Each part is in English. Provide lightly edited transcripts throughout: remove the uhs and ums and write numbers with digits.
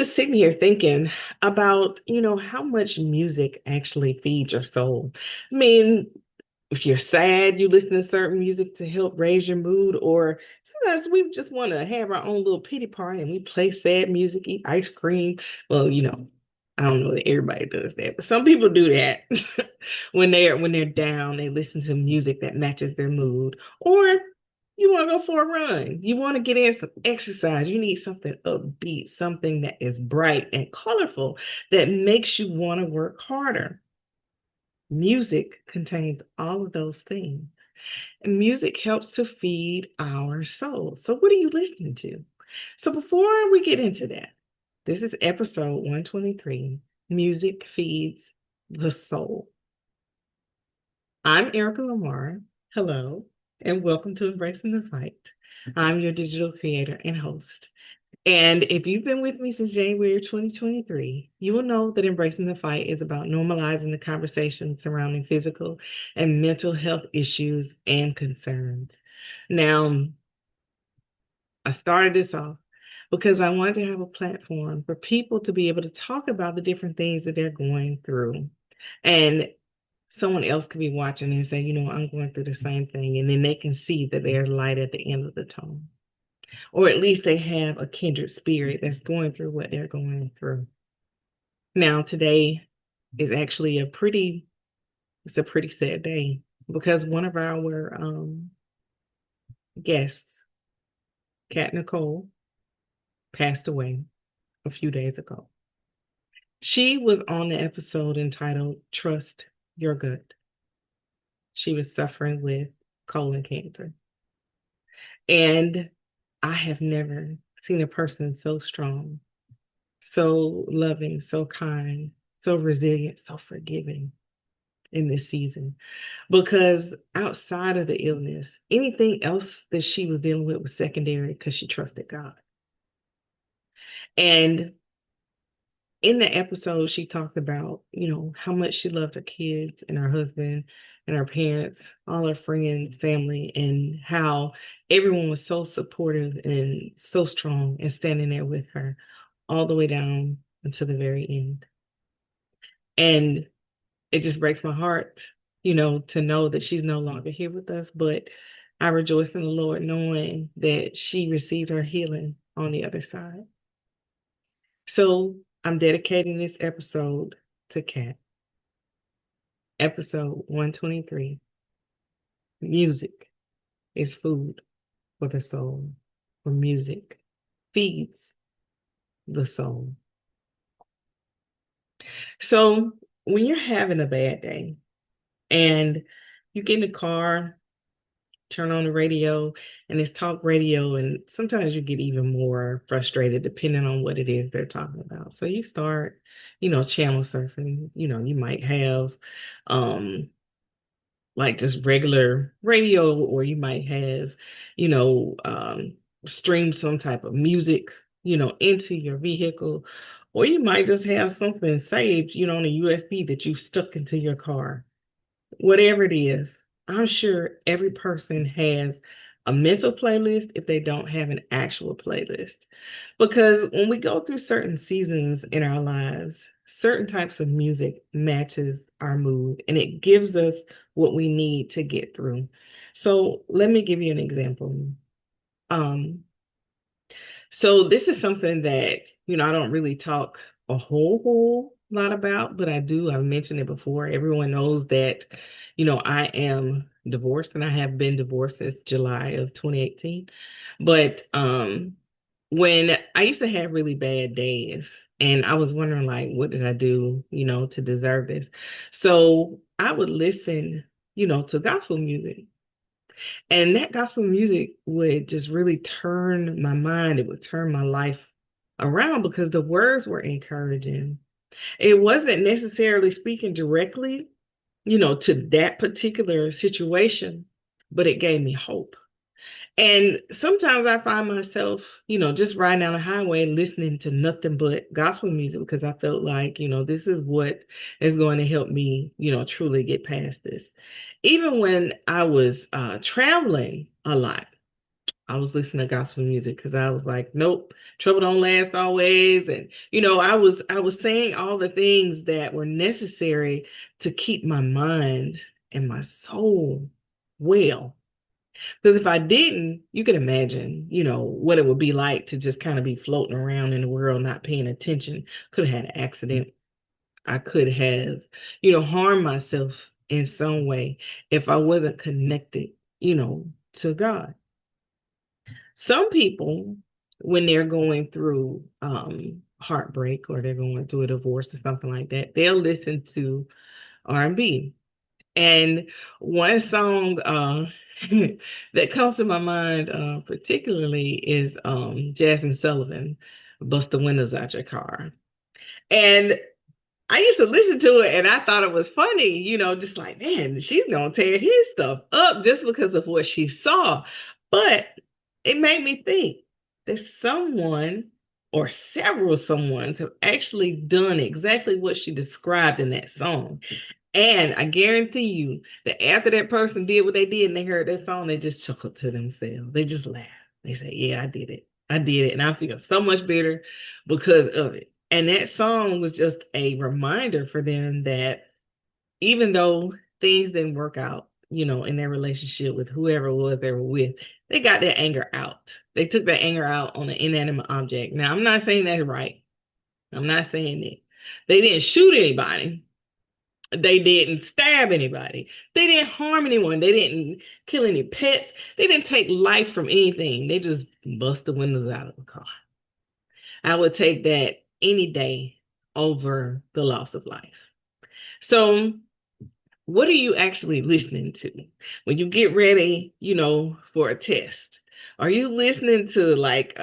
just sitting here thinking about, how much music actually feeds your soul. I mean, if you're sad, you listen to certain music to help raise your mood, or sometimes we just want to have our own little pity party and we play sad music, eat ice cream. Well, I don't know that everybody does that, but some people do that when they're down, they listen to music that matches their mood. Or you want to go for a run. You want to get in some exercise. You need something upbeat, something that is bright and colorful that makes you want to work harder. Music contains all of those things. And music helps to feed our soul. So, what are you listening to? So, before we get into that, this is episode 123. Music feeds the soul. I'm Erica Lamar. Hello, and welcome to Embracing the Fight. I'm your digital creator and host. And if you've been with me since January 2023, you will know that Embracing the Fight is about normalizing the conversation surrounding physical and mental health issues and concerns. Now, I started this off because I wanted to have a platform for people to be able to talk about the different things that they're going through. And someone else could be watching and say, I'm going through the same thing. And then they can see that there's light at the end of the tunnel. Or at least they have a kindred spirit that's going through what they're going through. Now, today is actually it's a pretty sad day because one of our guests, Kat Nicole, passed away a few days ago. She was on the episode entitled Trust Your Gut. She was suffering with colon cancer. And I have never seen a person so strong, so loving, so kind, so resilient, so forgiving in this season. Because outside of the illness, anything else that she was dealing with was secondary because she trusted God. And in the episode, she talked about, how much she loved her kids and her husband and her parents, all her friends, family, and how everyone was so supportive and so strong and standing there with her all the way down until the very end. And it just breaks my heart, to know that she's no longer here with us. But I rejoice in the Lord knowing that she received her healing on the other side. So I'm dedicating this episode to Kat. Episode 123. Music is food for the soul, for music feeds the soul. So when you're having a bad day and you get in the car, turn on the radio, and it's talk radio, and sometimes you get even more frustrated depending on what it is they're talking about. So you start, channel surfing. You might have like just regular radio, or you might have, you know, um, stream some type of music, into your vehicle, or you might just have something saved, on a USB that you've stuck into your car. Whatever it is, I'm sure every person has a mental playlist if they don't have an actual playlist. Because when we go through certain seasons in our lives, certain types of music matches our mood and it gives us what we need to get through. So let me give you an example. Um, so this is something that, I don't really talk a whole lot about, but I do. I've mentioned it before. Everyone knows that, I am divorced and I have been divorced since July of 2018. But when I used to have really bad days and I was wondering like, what did I do, to deserve this? So I would listen, to gospel music. And that gospel music would just really turn my mind. It would turn my life around because the words were encouraging. It wasn't necessarily speaking directly, to that particular situation, but it gave me hope. And sometimes I find myself, just riding down the highway listening to nothing but gospel music because I felt like, this is what is going to help me, truly get past this. Even when I was traveling a lot, I was listening to gospel music because I was like, nope, trouble don't last always. And I was saying all the things that were necessary to keep my mind and my soul well. Because if I didn't, you could imagine, what it would be like to just kind of be floating around in the world, not paying attention. Could have had an accident. I could have, harmed myself in some way if I wasn't connected, to God. Some people, when they're going through heartbreak or they're going through a divorce or something like that, they'll listen to R&B. And one song that comes to my mind particularly is Jasmine Sullivan, Bust the Windows Out Your Car. And I used to listen to it and I thought it was funny, just like, man, she's gonna tear his stuff up just because of what she saw. But it made me think that someone or several someones have actually done exactly what she described in that song. And I guarantee you that after that person did what they did and they heard that song, they just chuckled to themselves. They just laughed. They said, yeah, I did it. I did it. And I feel so much better because of it. And that song was just a reminder for them that even though things didn't work out, in their relationship with whoever it was they were with, they got their anger out. They took their anger out on an inanimate object. Now, I'm not saying that's right. I'm not saying that. They didn't shoot anybody. They didn't stab anybody. They didn't harm anyone. They didn't kill any pets. They didn't take life from anything. They just bust the windows out of the car. I would take that any day over the loss of life. So, what are you actually listening to when you get ready, for a test? Are you listening to like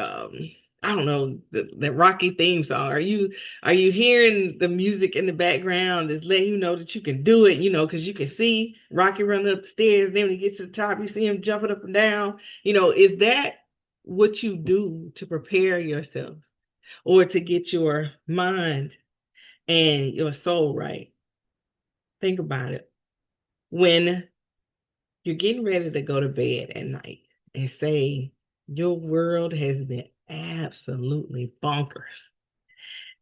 I don't know, the Rocky theme song? Are you hearing the music in the background that's letting you know that you can do it, because you can see Rocky running up the stairs, then when he gets to the top, you see him jumping up and down. Is that what you do to prepare yourself or to get your mind and your soul right? Think about it. When you're getting ready to go to bed at night and say your world has been absolutely bonkers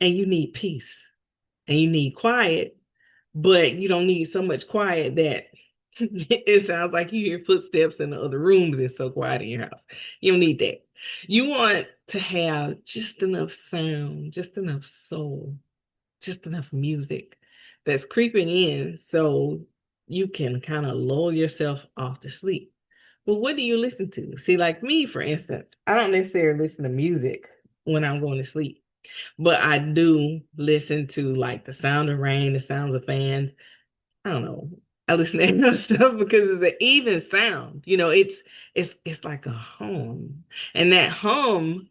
and you need peace and you need quiet, but you don't need so much quiet that it sounds like you hear footsteps in the other rooms. It's so quiet in your house. You don't need that. You want to have just enough sound, just enough soul, just enough music that's creeping in so you can kind of lull yourself off to sleep. Well, what do you listen to? See, like me, for instance, I don't necessarily listen to music when I'm going to sleep, but I do listen to like the sound of rain, the sounds of fans. I don't know. I listen to that stuff because it's an even sound. It's like a hum. And that hum,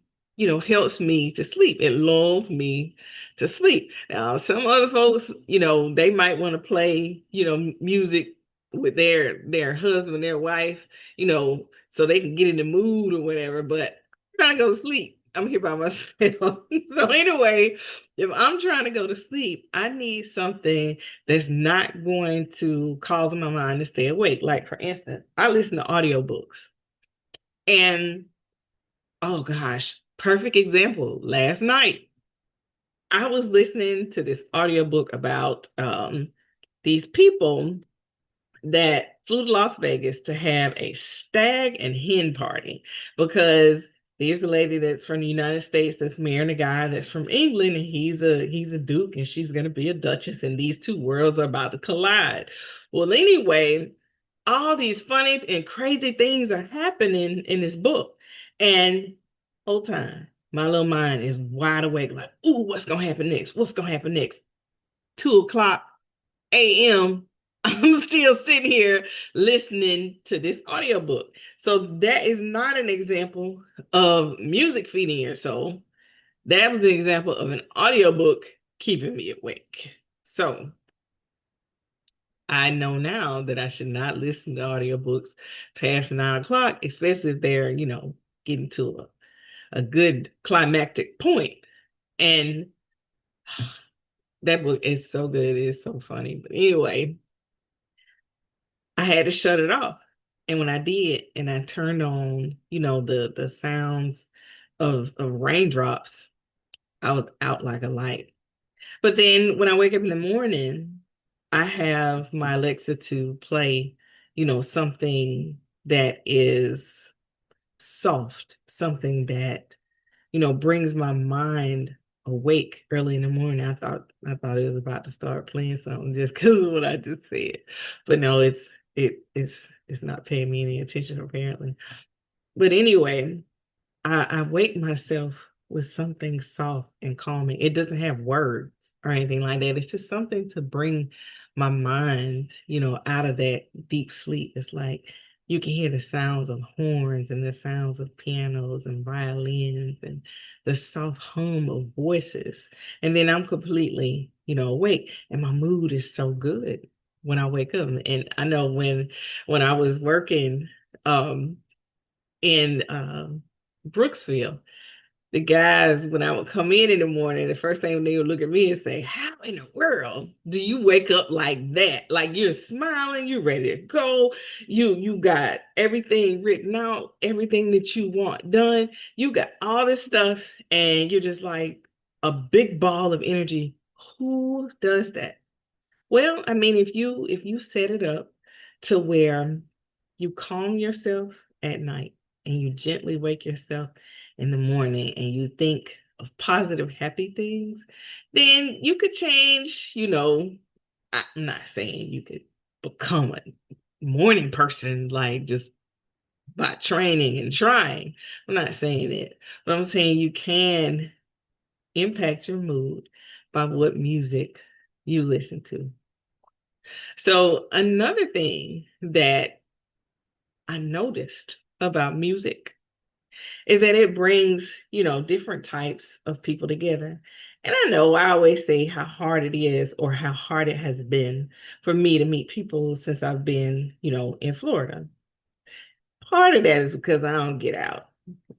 helps me to sleep. It lulls me to sleep. Now, some other folks, they might want to play, music with their husband, their wife, so they can get in the mood or whatever, but I'm trying to go to sleep. I'm here by myself. So anyway, if I'm trying to go to sleep, I need something that's not going to cause my mind to stay awake. Like, for instance, I listen to audiobooks. And oh gosh, perfect example. Last night, I was listening to this audiobook about these people that flew to Las Vegas to have a stag and hen party because there's a lady that's from the United States that's marrying a guy that's from England, and he's a duke and she's going to be a duchess, and these two worlds are about to collide. Well, anyway, all these funny and crazy things are happening in this book, and whole time my little mind is wide awake, like, ooh, what's gonna happen next? What's gonna happen next? 2 o'clock a.m. I'm still sitting here listening to this audiobook. So that is not an example of music feeding your soul. That was an example of an audiobook keeping me awake. So I know now that I should not listen to audiobooks past 9 o'clock, especially if they're, getting to a good climactic point. And that book is so good. It is so funny. But anyway, I had to shut it off. And when I did, and I turned on, the sounds of raindrops, I was out like a light. But then when I wake up in the morning, I have my Alexa to play, something that is soft, something that, brings my mind awake early in the morning. I thought it was about to start playing something just because of what I just said. But no, it's not paying me any attention apparently. But anyway, I wake myself with something soft and calming. It doesn't have words or anything like that. It's just something to bring my mind, out of that deep sleep. It's like you can hear the sounds of horns and the sounds of pianos and violins and the soft hum of voices. And then I'm completely, awake, and my mood is so good when I wake up. And I know when I was working um in Brooksville, the guys, when I would come in the morning, the first thing they would look at me and say, "How in the world do you wake up like that? Like you're smiling, you're ready to go, you got everything written out, everything that you want done, you got all this stuff, and you're just like a big ball of energy. Who does that?" Well, I mean, if you set it up to where you calm yourself at night and you gently wake yourself in the morning and you think of positive, happy things, then you could change, I'm not saying you could become a morning person like just by training and trying. I'm not saying it, but I'm saying you can impact your mood by what music you listen to. So another thing that I noticed about music is that it brings, different types of people together. And I know I always say how hard it is or how hard it has been for me to meet people since I've been, in Florida. Part of that is because I don't get out.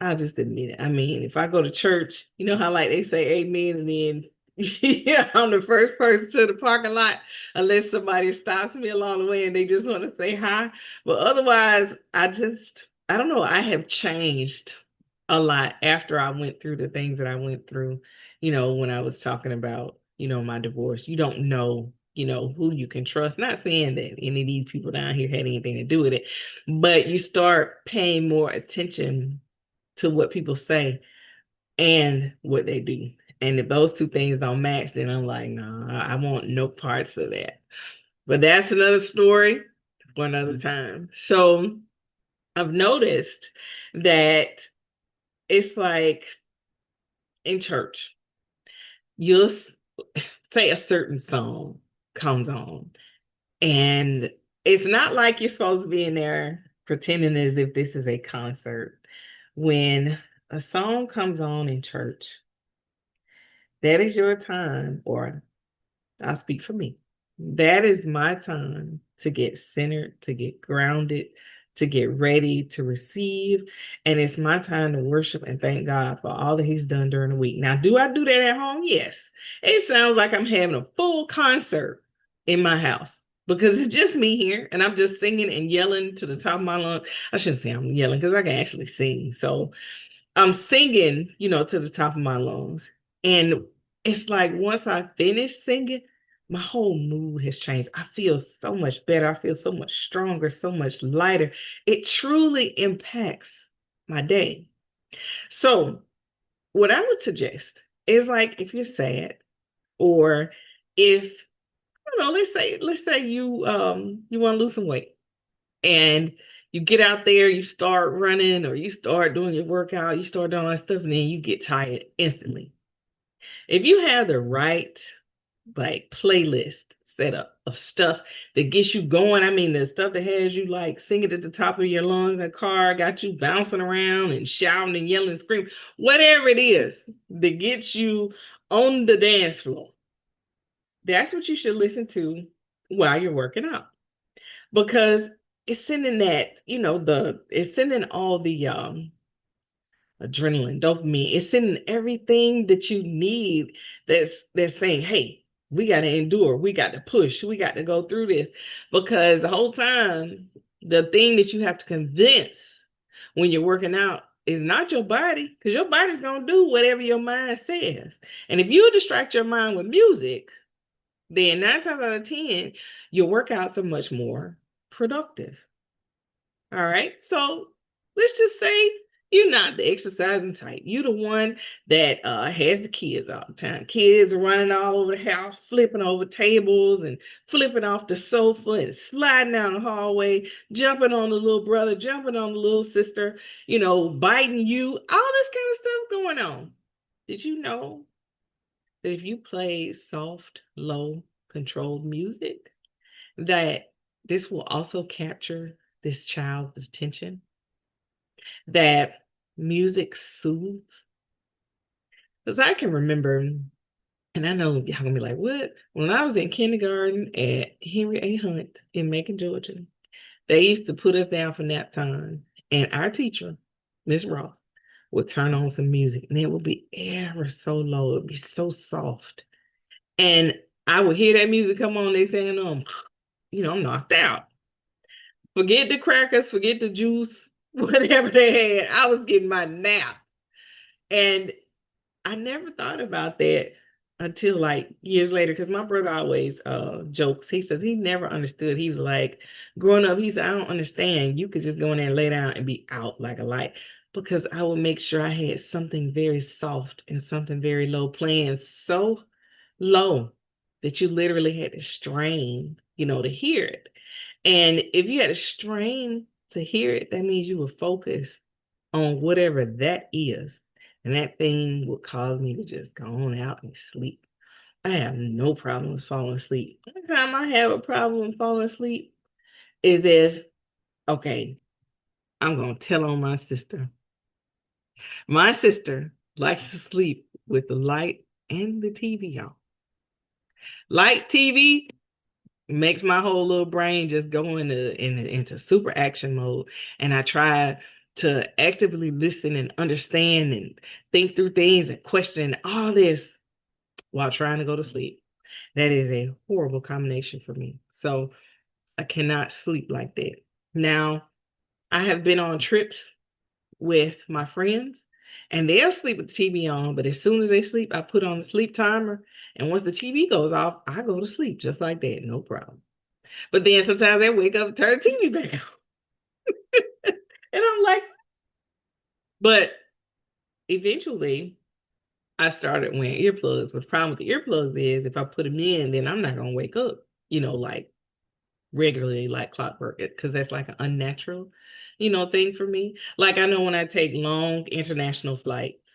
I'll just admit it. I mean, if I go to church, you know how like they say amen and then yeah, I'm the first person to the parking lot unless somebody stops me along the way and they just want to say hi. But otherwise, I don't know, I have changed a lot after I went through the things that I went through, when I was talking about, my divorce. You don't know, who you can trust. Not saying that any of these people down here had anything to do with it, but you start paying more attention to what people say and what they do. And if those two things don't match, then I'm like, no, I want no parts of that. But that's another story for another time. So I've noticed that it's like in church, you'll say a certain song comes on, and it's not like you're supposed to be in there pretending as if this is a concert. When a song comes on in church, that is your time, or I speak for me. That is my time to get centered, to get grounded, to get ready to receive. And it's my time to worship and thank God for all that He's done during the week. Now, do I do that at home? Yes. It sounds like I'm having a full concert in my house because it's just me here and I'm just singing and yelling to the top of my lungs. I shouldn't say I'm yelling because I can actually sing. So I'm singing, to the top of my lungs. And it's like once I finish singing, my whole mood has changed. I feel so much better. I feel so much stronger, so much lighter. It truly impacts my day. So, what I would suggest is like if you're sad or if let's say you want to lose some weight and you get out there, you start running or you start doing your workout, you start doing all that stuff, and then you get tired instantly. If you have the right like playlist set up of stuff that gets you going, I mean the stuff that has you like singing at the top of your lungs in the car, got you bouncing around and shouting and yelling and screaming, whatever it is that gets you on the dance floor, that's what you should listen to while you're working out because it's sending that, it's sending all the adrenaline, dopamine, it's sending everything that you need that's saying, hey, we got to endure, we got to push, we got to go through this because the whole time The thing that you have to convince when you're working out is not your body, because your body's going to do whatever your mind says. And if you distract your mind with music, then 9 times out of 10, your workouts are much more productive. All right. So let's just say you're not the exercising type. You're the one that has the kids all the time. Kids are running all over the house, flipping over tables and flipping off the sofa and sliding down the hallway, jumping on the little brother, jumping on the little sister, biting you, all this kind of stuff going on. Did you know that if you play soft, low, controlled music, that this will also capture this child's attention, that music soothes? Because I can remember, and I know y'all gonna be like, what? When I was in kindergarten at Henry A. Hunt in Macon, Georgia, they used to put us down for nap time, and our teacher, Miss Ross, would turn on some music, and it would be ever so low. It would be so soft. And I would hear that music come on, they saying, I'm knocked out. Forget the crackers, forget the juice, whatever they had. I was getting my nap. And I never thought about that until like years later, because my brother always jokes. He says he never understood. He was like, growing up, he said, I don't understand. You could just go in there and lay down and be out like a light. Because I would make sure I had something very soft and something very low, playing so low that you literally had to strain, to hear it. And if you had to strain to hear it, that means you were focused on whatever that is. And that thing would cause me to just go on out and sleep. I have no problems falling asleep. The only time I have a problem falling asleep is if, okay, I'm going to tell on my sister. My sister likes to sleep with the light and the TV on. Light TV makes my whole little brain just go into super action mode. And I try to actively listen and understand and think through things and question all this while trying to go to sleep. That is a horrible combination for me. So I cannot sleep like that. Now, I have been on trips with my friends, and they'll sleep with the TV on, but as soon as they sleep, I put on the sleep timer. And once the TV goes off, I go to sleep just like that, no problem. But then sometimes they wake up and turn the TV back on. And I'm like, but eventually I started wearing earplugs. But the problem with the earplugs is if I put them in, then I'm not going to wake up, like regularly, like clockwork, because that's like an unnatural, thing for me. Like I know when I take long international flights,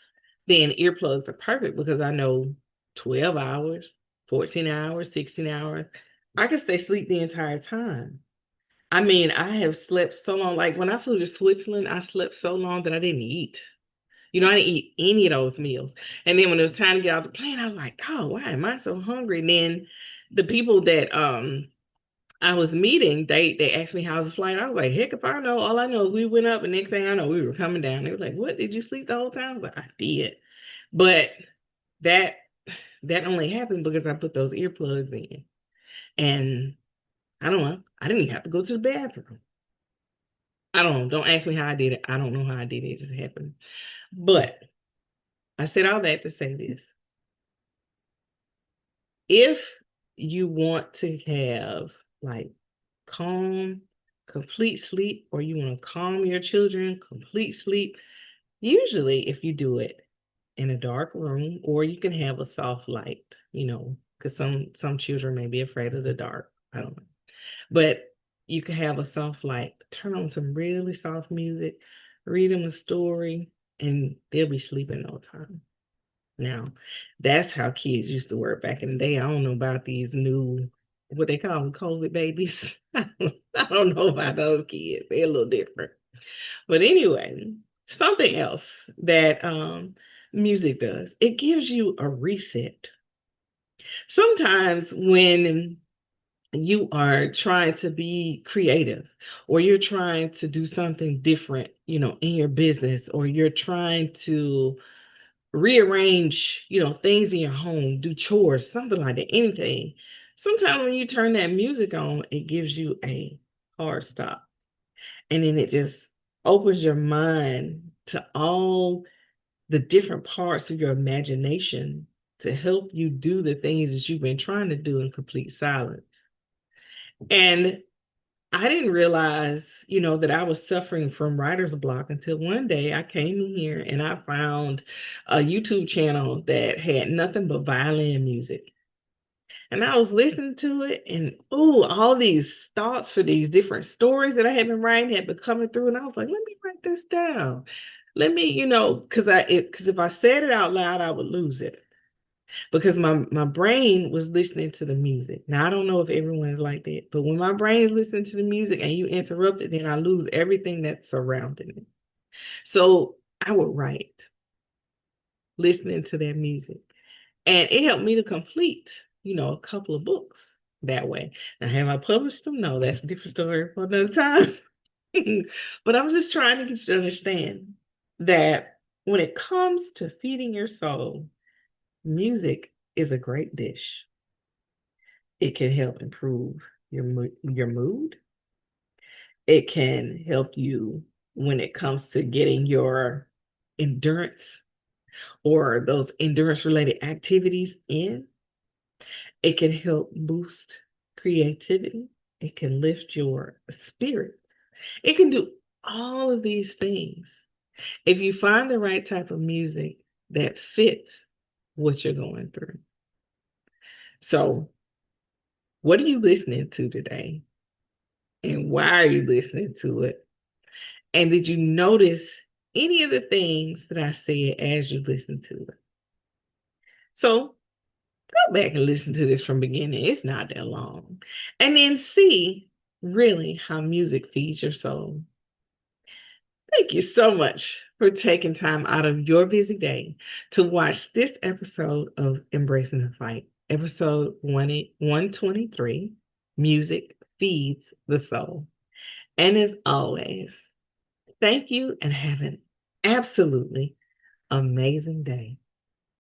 then earplugs are perfect because I know 12 hours, 14 hours, 16 hours, I can stay asleep the entire time. I mean, I have slept so long. Like when I flew to Switzerland, I slept so long that I didn't eat. I didn't eat any of those meals. And then when it was time to get out the plane, I was like, oh, why am I so hungry? And then the people that I was meeting, they asked me how's the flight. I was like, heck if I know. All I know is we went up and next thing I know, we were coming down. They were like, what? Did you sleep the whole time? I was like, I did. But that that only happened because I put those earplugs in. And I don't know. I didn't even have to go to the bathroom. I don't know. Don't ask me how I did it. I don't know how I did it. It just happened. But I said all that to say this. If you want to have like calm, complete sleep, or you want to calm your children, complete sleep, usually if you do it in a dark room, or you can have a soft light, because some children may be afraid of the dark. I don't know. But you can have a soft light, turn on some really soft music, read them a story, and they'll be sleeping no time. Now, that's how kids used to work back in the day. I don't know about these new, what they call them, COVID babies. I don't know about those kids. They're a little different. But anyway, something else that music does, it gives you a reset. Sometimes when you are trying to be creative or you're trying to do something different, in your business, or you're trying to rearrange, things in your home, do chores, something like that, anything. Sometimes when you turn that music on, it gives you a hard stop. And then it just opens your mind to all the different parts of your imagination to help you do the things that you've been trying to do in complete silence. And I didn't realize, that I was suffering from writer's block until one day I came in here and I found a YouTube channel that had nothing but violin music. And I was listening to it, and all these thoughts for these different stories that I had been writing had been coming through. And I was like, let me write this down. Let me, because if I said it out loud, I would lose it. Because my brain was listening to the music. Now I don't know if everyone's like that, but when my brain is listening to the music and you interrupt it, then I lose everything that's surrounding it. So I would write, listening to that music. And it helped me to complete, a couple of books that way. Now, have I published them? No, that's a different story for another time. But I'm just trying to get you to understand that when it comes to feeding your soul, music is a great dish. It can help improve your mood. It can help you when it comes to getting your endurance or those endurance related activities in. It can help boost creativity. It can lift your spirits. It can do all of these things if you find the right type of music that fits what you're going through. So, what are you listening to today? And why are you listening to it? And did you notice any of the things that I said as you listened to it? So, go back and listen to this from beginning. It's not that long. And then see really how music feeds your soul. Thank you so much for taking time out of your busy day to watch this episode of Embracing the Fight, episode 123, Music Feeds the Soul. And as always, thank you and have an absolutely amazing day.